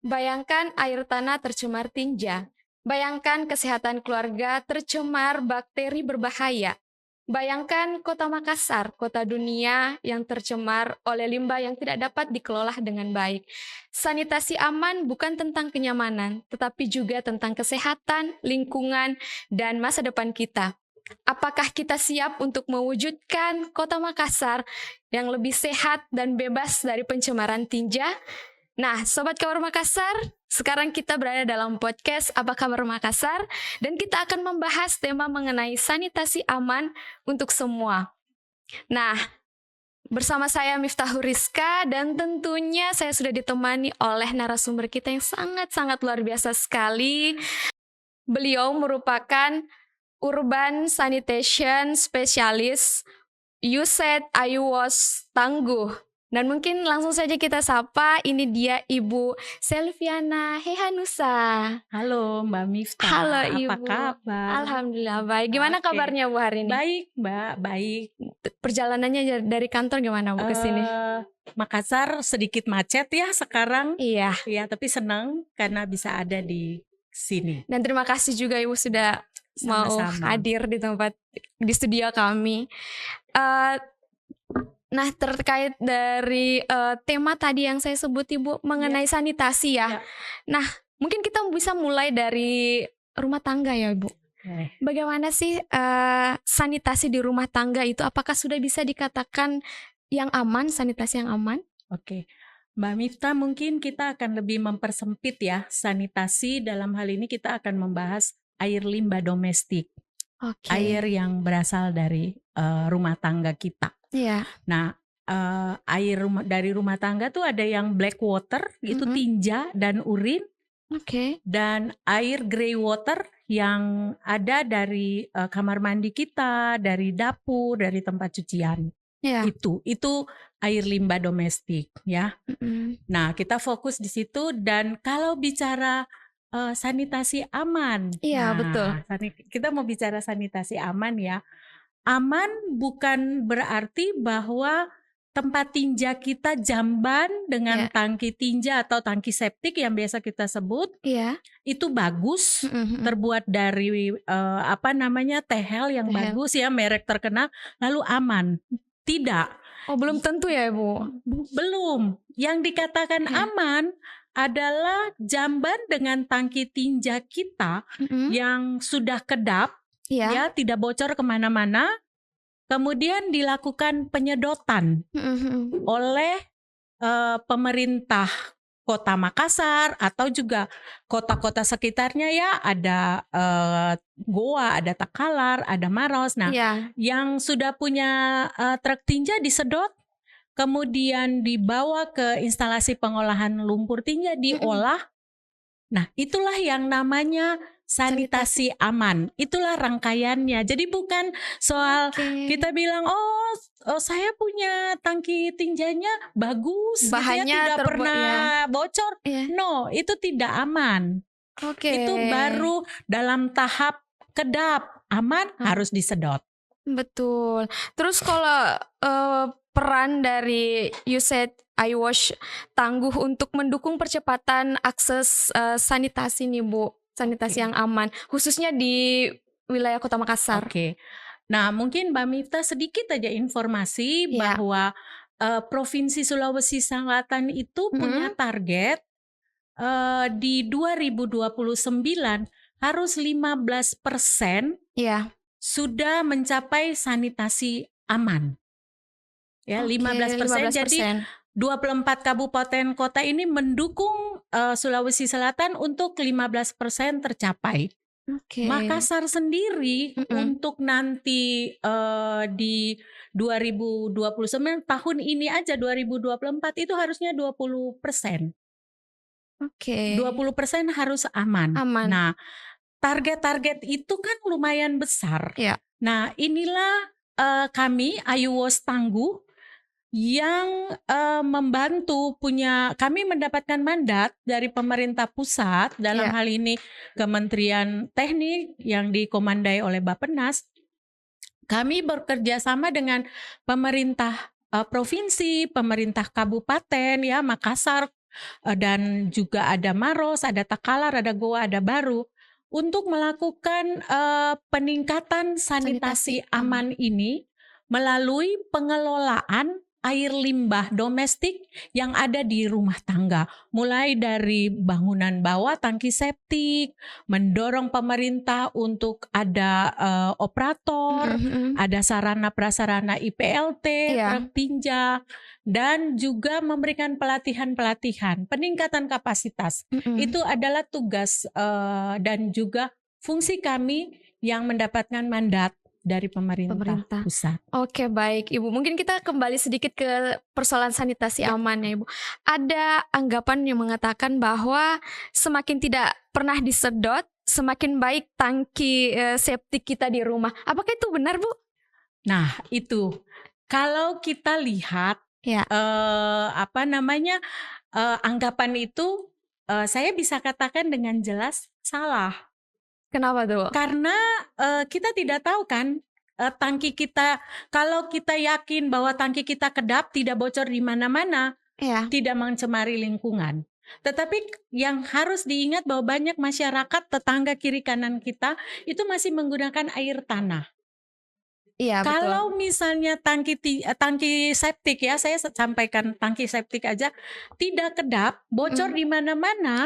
Bayangkan air tanah tercemar tinja. Bayangkan kesehatan keluarga tercemar bakteri berbahaya. Bayangkan kota Makassar, kota dunia yang tercemar oleh limbah yang tidak dapat dikelola dengan baik. Sanitasi aman bukan tentang kenyamanan, tetapi juga tentang kesehatan, lingkungan, dan masa depan kita. Apakah kita siap untuk mewujudkan kota Makassar yang lebih sehat dan bebas dari pencemaran tinja? Nah, Sobat Kabar Makassar, sekarang kita berada dalam podcast Apa Kabar Makassar, dan kita akan membahas tema mengenai sanitasi aman untuk semua. Nah, bersama saya Miftahul Rizka, dan tentunya saya sudah ditemani oleh narasumber kita yang sangat-sangat luar biasa sekali. Beliau merupakan Urban Sanitation Specialist Yuset Ayuwas Tangguh. Dan mungkin langsung saja kita sapa, ini dia Ibu Selviana Hehanusa. Halo Mbak Miftah. Halo Ibu. Apa kabar? Alhamdulillah baik. Gimana kabarnya Bu hari ini? Baik Mbak, baik. Perjalanannya dari kantor gimana Bu ke sini? Makassar sedikit macet ya sekarang. Iya. Ya, tapi senang karena bisa ada di sini. Dan terima kasih juga Ibu sudah mau hadir di studio kami. Nah, terkait dari tema tadi yang saya sebut Ibu mengenai sanitasi ya. Nah, mungkin kita bisa mulai dari rumah tangga ya Ibu. Bagaimana sih sanitasi di rumah tangga itu? Apakah sudah bisa dikatakan yang aman, sanitasi yang aman? Oke. Mbak Miftah, mungkin kita akan lebih mempersempit ya sanitasi. Dalam hal ini kita akan membahas air limbah domestik. Air yang berasal dari rumah tangga kita. Iya. Nah, air dari rumah tangga tuh ada yang black water, itu tinja dan urin. Dan air grey water yang ada dari kamar mandi kita, dari dapur, dari tempat cucian. Itu air limbah domestik ya. Nah, kita fokus di situ. Dan kalau bicara sanitasi aman, betul. Kita mau bicara sanitasi aman ya. Aman bukan berarti bahwa tempat tinja kita jamban dengan tangki tinja atau tangki septik yang biasa kita sebut, itu bagus, terbuat dari tehel yang bagus ya, merek terkenal, lalu aman. Tidak. Oh, belum tentu ya Ibu? Belum. Yang dikatakan aman adalah jamban dengan tangki tinja kita yang sudah kedap, ya, tidak bocor kemana-mana, kemudian dilakukan penyedotan oleh pemerintah Kota Makassar atau juga kota-kota sekitarnya ya, ada Goa, ada Takalar, ada Maros. Nah, yang sudah punya truk tinja disedot, kemudian dibawa ke instalasi pengolahan lumpur tinja, diolah. Nah, itulah yang namanya sanitasi aman. Itulah rangkaiannya. Jadi bukan soal kita bilang oh saya punya tangki tinjanya bagus, bahannya tidak pernah bocor. No, itu tidak aman. Itu baru dalam tahap kedap, aman, harus disedot. Betul. Terus kalau peran dari Yuset Ayuwas Tangguh untuk mendukung percepatan akses sanitasi nih Bu, sanitasi yang aman, khususnya di wilayah Kota Makassar. Nah, mungkin Mbak Miftah sedikit aja informasi bahwa Provinsi Sulawesi Selatan itu punya target di 2029 harus 15% sudah mencapai sanitasi aman. Ya, 15%. Jadi 24 kabupaten kota ini mendukung Sulawesi Selatan untuk 15% tercapai. Makassar sendiri untuk nanti di 2029 tahun ini aja 2024 itu harusnya 20%. 20% harus aman. Nah, target-target itu kan lumayan besar. Nah, inilah kami Ayuwas Tangguh yang membantu, kami mendapatkan mandat dari pemerintah pusat, dalam hal ini Kementerian Teknik yang dikomandai oleh Bappenas. Kami bekerja sama dengan pemerintah provinsi, pemerintah kabupaten ya, Makassar, dan juga ada Maros, ada Takalar, ada Goa, ada Baru untuk melakukan peningkatan sanitasi aman ini melalui pengelolaan air limbah domestik yang ada di rumah tangga. Mulai dari bangunan bawah tangki septik, mendorong pemerintah untuk ada operator, ada sarana prasarana IPLT, truk tinja, dan juga memberikan pelatihan-pelatihan, peningkatan kapasitas. Itu adalah tugas dan juga fungsi kami yang mendapatkan mandat dari pemerintah pusat. Oke, baik Ibu. Mungkin kita kembali sedikit ke persoalan sanitasi aman ya Ibu. Ada anggapan yang mengatakan bahwa semakin tidak pernah disedot, semakin baik tangki septik kita di rumah. Apakah itu benar, Bu? Nah, itu kalau kita lihat anggapan itu, saya bisa katakan dengan jelas salah. Kenapa tuh? Karena kita tidak tahu kan tangki kita, kalau kita yakin bahwa tangki kita kedap, tidak bocor di mana-mana, tidak mencemari lingkungan. Tetapi yang harus diingat bahwa banyak masyarakat tetangga kiri kanan kita itu masih menggunakan air tanah. Iya, kalau betul. Misalnya tangki septik ya, saya sampaikan tangki septik aja tidak kedap, bocor di mana-mana,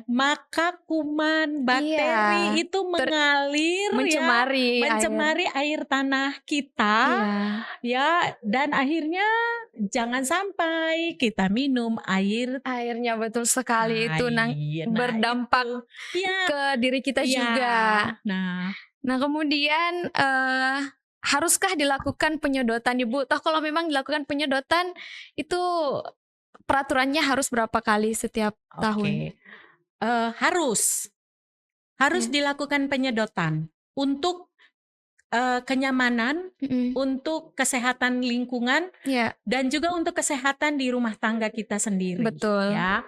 maka kuman, bakteri itu mengalir mencemari air tanah kita, ya, dan akhirnya jangan sampai kita minum airnya. Betul sekali, itu berdampak ke diri kita juga. Nah, kemudian haruskah dilakukan penyedotan Ibu? Toh kalau memang dilakukan penyedotan itu peraturannya harus berapa kali setiap tahun? Harus dilakukan penyedotan untuk kenyamanan, untuk kesehatan lingkungan, dan juga untuk kesehatan di rumah tangga kita sendiri. Betul. Ya.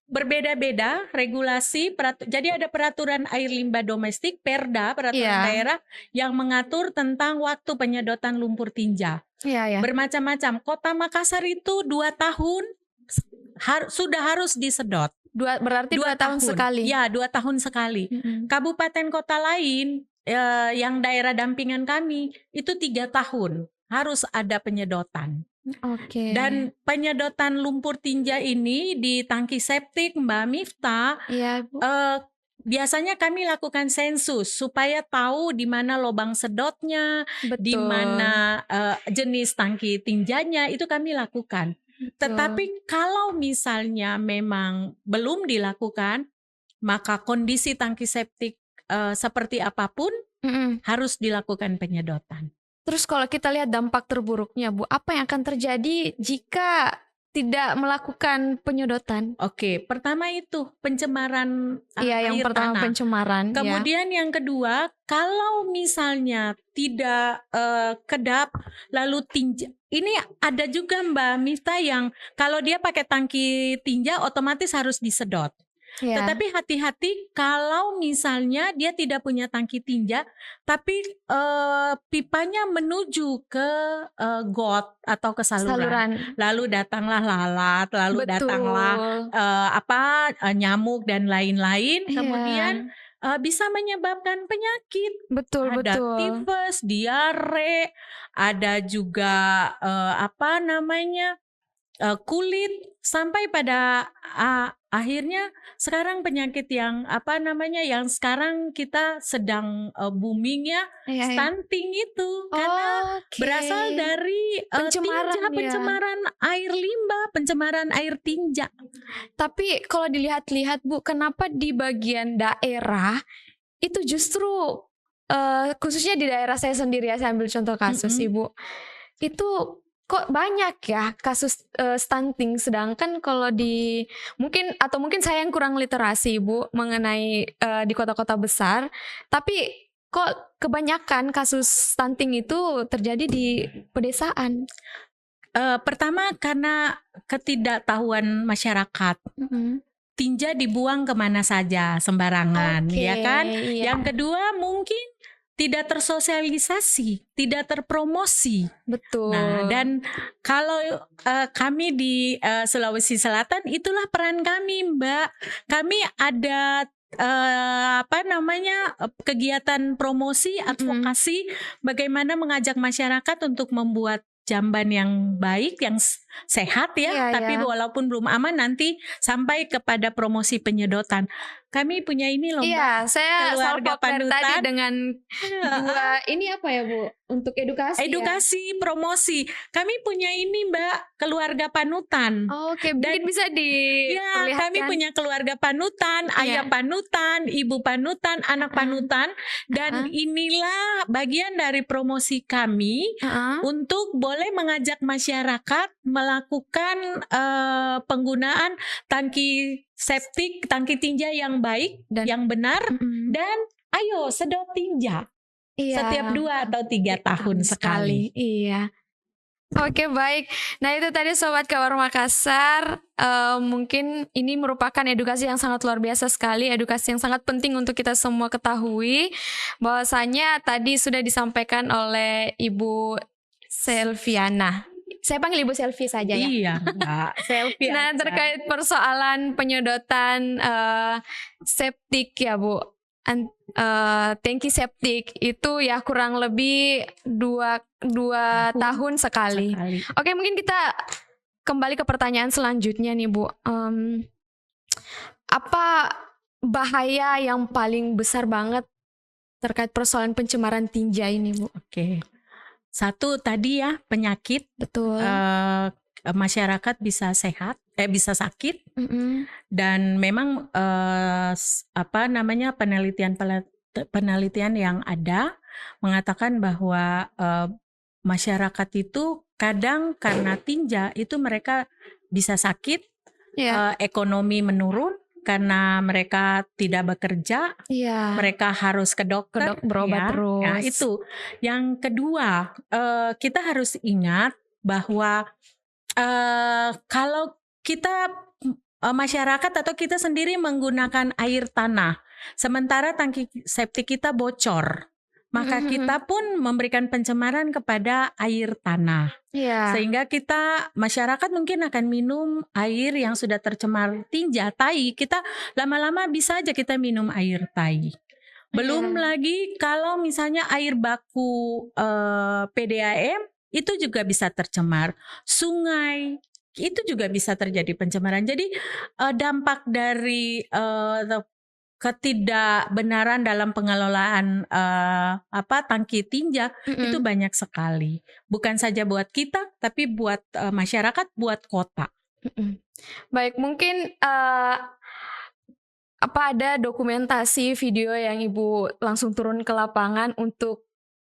Berbeda-beda regulasi, jadi ada peraturan air limbah domestik, Perda, peraturan daerah yang mengatur tentang waktu penyedotan lumpur tinja. Bermacam-macam. Kota Makassar itu 2 tahun sudah harus disedot. Berarti 2 tahun sekali? Ya, 2 tahun sekali. Kabupaten kota lain yang daerah dampingan kami itu 3 tahun harus ada penyedotan. Dan penyedotan lumpur tinja ini di tangki septik Mbak Mifta, biasanya kami lakukan sensus supaya tahu di mana lubang sedotnya, di mana jenis tangki tinjanya, itu kami lakukan. Tetapi kalau misalnya memang belum dilakukan, maka kondisi tangki septik seperti apapun harus dilakukan penyedotan. Terus kalau kita lihat dampak terburuknya Bu, apa yang akan terjadi jika tidak melakukan penyedotan? Pertama itu pencemaran air yang pertama tanah. Pencemaran. Kemudian yang kedua, kalau misalnya tidak kedap, lalu tinja. Ini ada juga Mbak Mifta yang kalau dia pakai tangki tinja otomatis harus disedot. Tetapi hati-hati kalau misalnya dia tidak punya tangki tinja, tapi pipanya menuju ke got atau ke saluran. Lalu datanglah lalat, lalu datanglah nyamuk dan lain-lain. Kemudian bisa menyebabkan penyakit. Ada tifus, diare, ada juga kulit, sampai pada akhirnya sekarang penyakit yang yang sekarang kita sedang booming ya, stunting itu karena berasal dari pencemaran air limbah, pencemaran air tinja. Tapi kalau dilihat-lihat Bu, kenapa di bagian daerah itu justru khususnya di daerah saya sendiri ya, saya ambil contoh kasus Ibu, itu kok banyak ya kasus stunting, sedangkan kalau mungkin saya yang kurang literasi Bu mengenai di kota-kota besar, tapi kok kebanyakan kasus stunting itu terjadi di pedesaan? Pertama karena ketidaktahuan masyarakat. Tinja dibuang kemana saja sembarangan, ya kan? Yang kedua mungkin tidak tersosialisasi, tidak terpromosi. Betul. Nah, dan kalau kami di Sulawesi Selatan, itulah peran kami, Mbak. Kami ada kegiatan promosi, advokasi, bagaimana mengajak masyarakat untuk membuat jamban yang baik, yang sehat ya, tapi walaupun belum aman, nanti sampai kepada promosi penyedotan. Kami punya ini loh, Mbak. Saya keluarga panutan tadi dengan dua ini apa ya, Bu? Untuk edukasi promosi. Kami punya ini, Mbak, keluarga panutan. Oke, mungkin bisa diperlihatkan. Kami punya keluarga panutan, ayah panutan, ibu panutan, anak panutan, dan inilah bagian dari promosi kami untuk boleh mengajak masyarakat melakukan penggunaan tangki septik, tangki tinja yang baik, yang benar, dan ayo sedot tinja. Setiap 2 atau 3 tahun sekali. Iya. Oke, baik. Nah, itu tadi Sobat Kawar Makassar. Mungkin ini merupakan edukasi yang sangat luar biasa sekali, edukasi yang sangat penting untuk kita semua ketahui. Bahwasanya tadi sudah disampaikan oleh Ibu Selviana. Saya panggil Ibu Selvi saja ya. Iya, Mbak. Selvi. Nah, terkait persoalan penyedotan septik ya, Bu. Tangki septik itu ya kurang lebih 2 tahun sekali. Oke, mungkin kita kembali ke pertanyaan selanjutnya nih, Bu. Apa bahaya yang paling besar banget terkait persoalan pencemaran tinja ini, Bu? Oke. Satu tadi ya, penyakit. Betul. Masyarakat bisa bisa sakit. Dan memang penelitian yang ada mengatakan bahwa masyarakat itu kadang karena tinja itu mereka bisa sakit, ekonomi menurun karena mereka tidak bekerja, mereka harus ke dokter, berobat terus. Nah, itu. Yang kedua, kita harus ingat bahwa kalau kita masyarakat atau kita sendiri menggunakan air tanah, sementara tangki septik kita bocor, maka kita pun memberikan pencemaran kepada air tanah. Sehingga masyarakat mungkin akan minum air yang sudah tercemar tinja, tai. Kita lama-lama bisa aja kita minum air tai. Belum lagi kalau misalnya air baku PDAM itu juga bisa tercemar. Sungai itu juga bisa terjadi pencemaran. Jadi dampak dari ketidakbenaran dalam pengelolaan tangki tinja itu banyak sekali. Bukan saja buat kita, tapi buat masyarakat, buat kota. Baik, mungkin apa ada dokumentasi video yang Ibu langsung turun ke lapangan untuk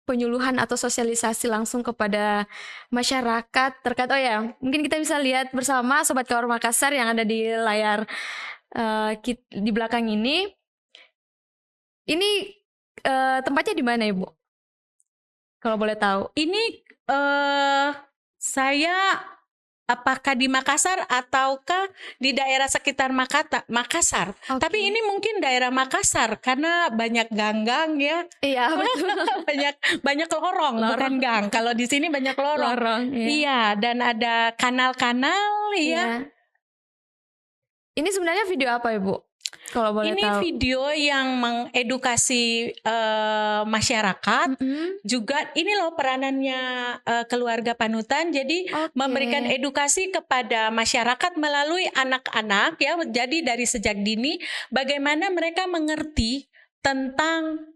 penyuluhan atau sosialisasi langsung kepada masyarakat terkait, mungkin kita bisa lihat bersama Sobat Kawar Makassar yang ada di layar di belakang ini. Ini tempatnya di mana, Ibu? Kalau boleh tahu. Ini saya apakah di Makassar ataukah di daerah sekitar Makassar? Tapi ini mungkin daerah Makassar karena banyak gang-gang ya. Iya, betul. banyak lorong, bukan gang. Kalau di sini banyak lorong. Iya, dan ada kanal-kanal ya. Ini sebenarnya video apa, Ibu? Kalau boleh ini tahu. Video yang mengedukasi masyarakat. Juga ini loh peranannya keluarga panutan. Jadi memberikan edukasi kepada masyarakat melalui anak-anak ya. Jadi dari sejak dini bagaimana mereka mengerti tentang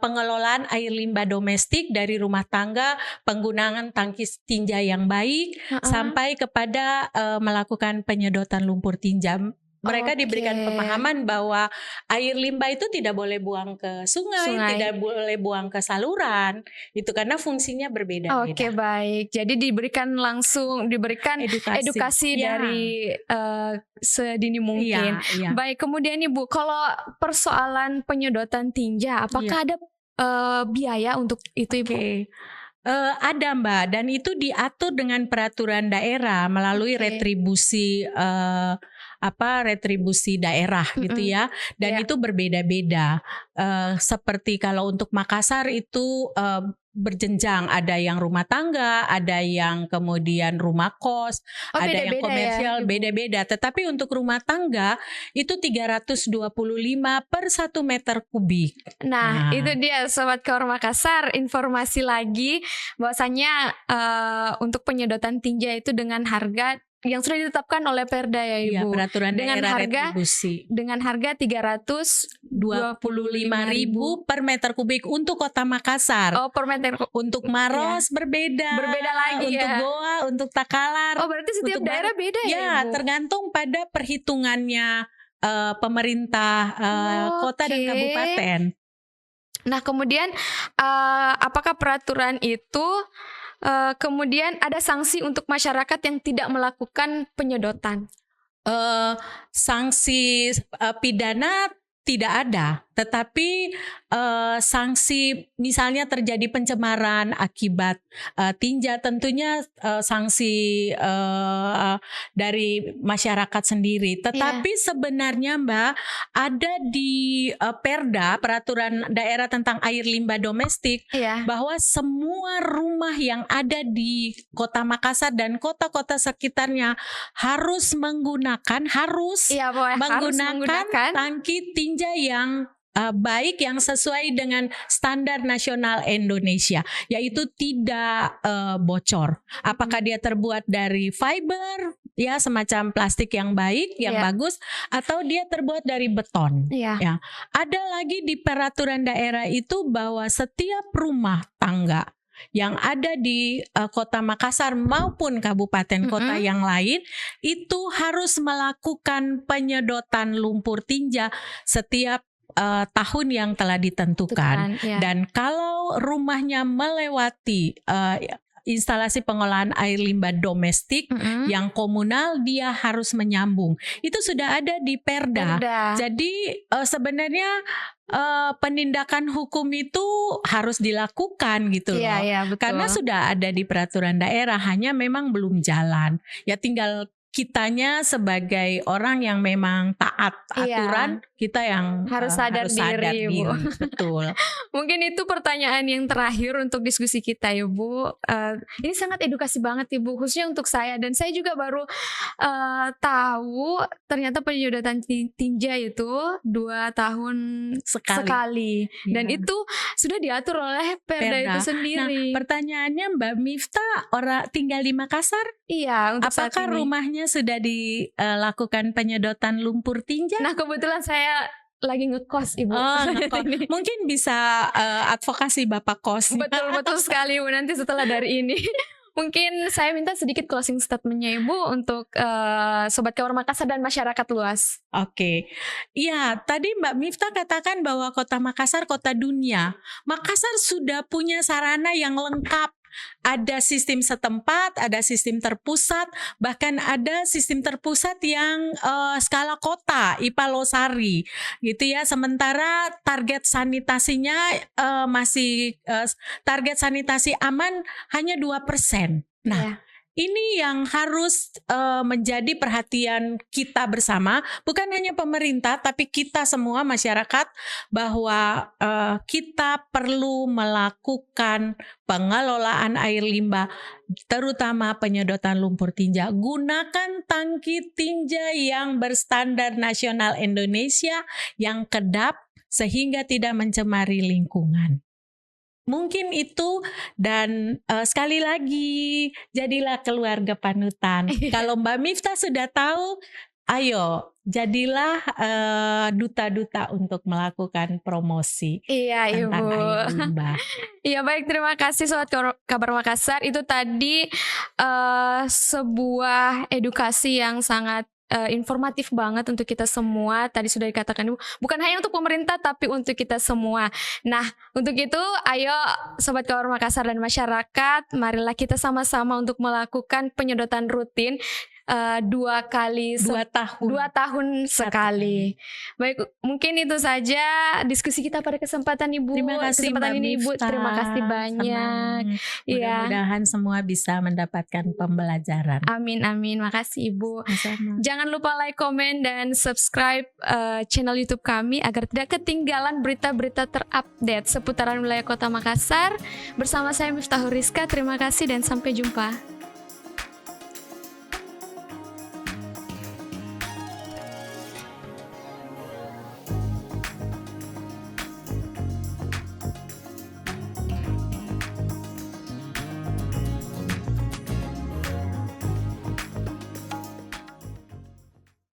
pengelolaan air limbah domestik dari rumah tangga, penggunaan tangki tinja yang baik, sampai kepada melakukan penyedotan lumpur tinja. Mereka diberikan pemahaman bahwa air limbah itu tidak boleh buang ke sungai, tidak boleh buang ke saluran. Itu karena fungsinya berbeda-beda. Oke, baik. Jadi diberikan edukasi dari sedini mungkin. Baik, kemudian Ibu, kalau persoalan penyedotan tinja, apakah ada biaya untuk itu, Ibu? Ada, Mbak, dan itu diatur dengan peraturan daerah melalui retribusi retribusi daerah gitu ya. Dan itu berbeda-beda. Seperti kalau untuk Makassar itu berjenjang, ada yang rumah tangga, ada yang kemudian rumah kos, ada yang komersial, beda-beda. Tetapi untuk rumah tangga itu 325 per 1 meter kubik. Nah, itu dia Sobat Kaur Makassar, informasi lagi bahwasanya untuk penyedotan tinja itu dengan harga yang sudah ditetapkan oleh Perda ya Ibu. Ya, peraturan dengan daerah harga retribusi. Dengan harga 325.000 per meter kubik untuk Kota Makassar. Oh, per meter. Untuk Maros berbeda. Berbeda lagi untuk ya. Goa, untuk Takalar. Oh, berarti setiap daerah beda ya Ibu? Tergantung pada perhitungannya pemerintah kota dan kabupaten. Nah, kemudian apakah peraturan itu kemudian ada sanksi untuk masyarakat yang tidak melakukan penyedotan? Sanksi pidana tidak ada, tetapi sanksi misalnya terjadi pencemaran akibat tinja, tentunya sanksi dari masyarakat sendiri. Tetapi sebenarnya Mbak, ada di Perda, peraturan daerah tentang air limbah domestik, bahwa semua rumah yang ada di Kota Makassar dan kota-kota sekitarnya harus menggunakan tangki tinja yang baik, yang sesuai dengan standar nasional Indonesia, yaitu tidak bocor. Apakah dia terbuat dari fiber, ya semacam plastik yang baik, yang bagus, atau dia terbuat dari beton. Ya. Ada lagi di peraturan daerah itu bahwa setiap rumah tangga yang ada di Kota Makassar maupun kabupaten kota yang lain itu harus melakukan penyedotan lumpur tinja setiap tahun yang telah ditentukan. Dan kalau rumahnya melewati instalasi pengolahan air limbah domestik yang komunal, dia harus menyambung. Itu sudah ada di Perda. Jadi sebenarnya penindakan hukum itu harus dilakukan gitu loh. Betul. Karena sudah ada di peraturan daerah, hanya memang belum jalan. Ya tinggal kitanya sebagai orang yang memang taat aturan, kita yang harus sadar diri. Betul. Mungkin itu pertanyaan yang terakhir untuk diskusi kita Ibu. Ini sangat edukasi banget Ibu, khususnya untuk saya, dan saya juga baru tahu ternyata penyedotan tinja itu 2 tahun sekali. Dan itu sudah diatur oleh Perda itu sendiri. Nah, pertanyaannya Mbak Miftah, orang tinggal di Makassar? Iya, untuk apakah rumahnya sudah dilakukan penyedotan lumpur tinja? Nah, kebetulan saya lagi ngekos Ibu. Ngekos. Mungkin bisa advokasi Bapak kos. Betul sekali Ibu, nanti setelah dari ini. Mungkin saya minta sedikit closing statementnya Ibu untuk Sobat Kaur Makassar dan masyarakat luas. Oke. Ya, tadi Mbak Miftah katakan bahwa Kota Makassar kota dunia. Makassar sudah punya sarana yang lengkap. Ada sistem setempat, ada sistem terpusat, bahkan ada sistem terpusat yang skala kota, IPA Losari gitu ya. Sementara target sanitasinya masih target sanitasi aman hanya 2%. Nah, ini yang harus menjadi perhatian kita bersama, bukan hanya pemerintah tapi kita semua masyarakat, bahwa kita perlu melakukan pengelolaan air limbah, terutama penyedotan lumpur tinja. Gunakan tangki tinja yang berstandar nasional Indonesia yang kedap sehingga tidak mencemari lingkungan. Mungkin itu, dan sekali lagi jadilah keluarga panutan. Kalau Mbak Miftah sudah tahu, ayo jadilah duta-duta untuk melakukan promosi tentang air limbah. Iya, baik, terima kasih Sobat Kabar Makassar. Itu tadi sebuah edukasi yang sangat informatif banget untuk kita semua. Tadi sudah dikatakan Ibu, bukan hanya untuk pemerintah tapi untuk kita semua. Nah, untuk itu ayo Sobat Kabar Makassar dan masyarakat, marilah kita sama-sama untuk melakukan penyedotan rutin 2 tahun sekali. Baik, mungkin itu saja diskusi kita pada kesempatan Terima kasih kesempatan Mbak ini Ibu. Miftah. Terima kasih banyak. Mudah-mudahan semua bisa mendapatkan pembelajaran. Amin. Makasih Ibu. Sama-sama. Jangan lupa like, komen, dan subscribe channel YouTube kami agar tidak ketinggalan berita-berita terupdate seputaran wilayah Kota Makassar. Bersama saya Miftahul Rizka. Terima kasih dan sampai jumpa.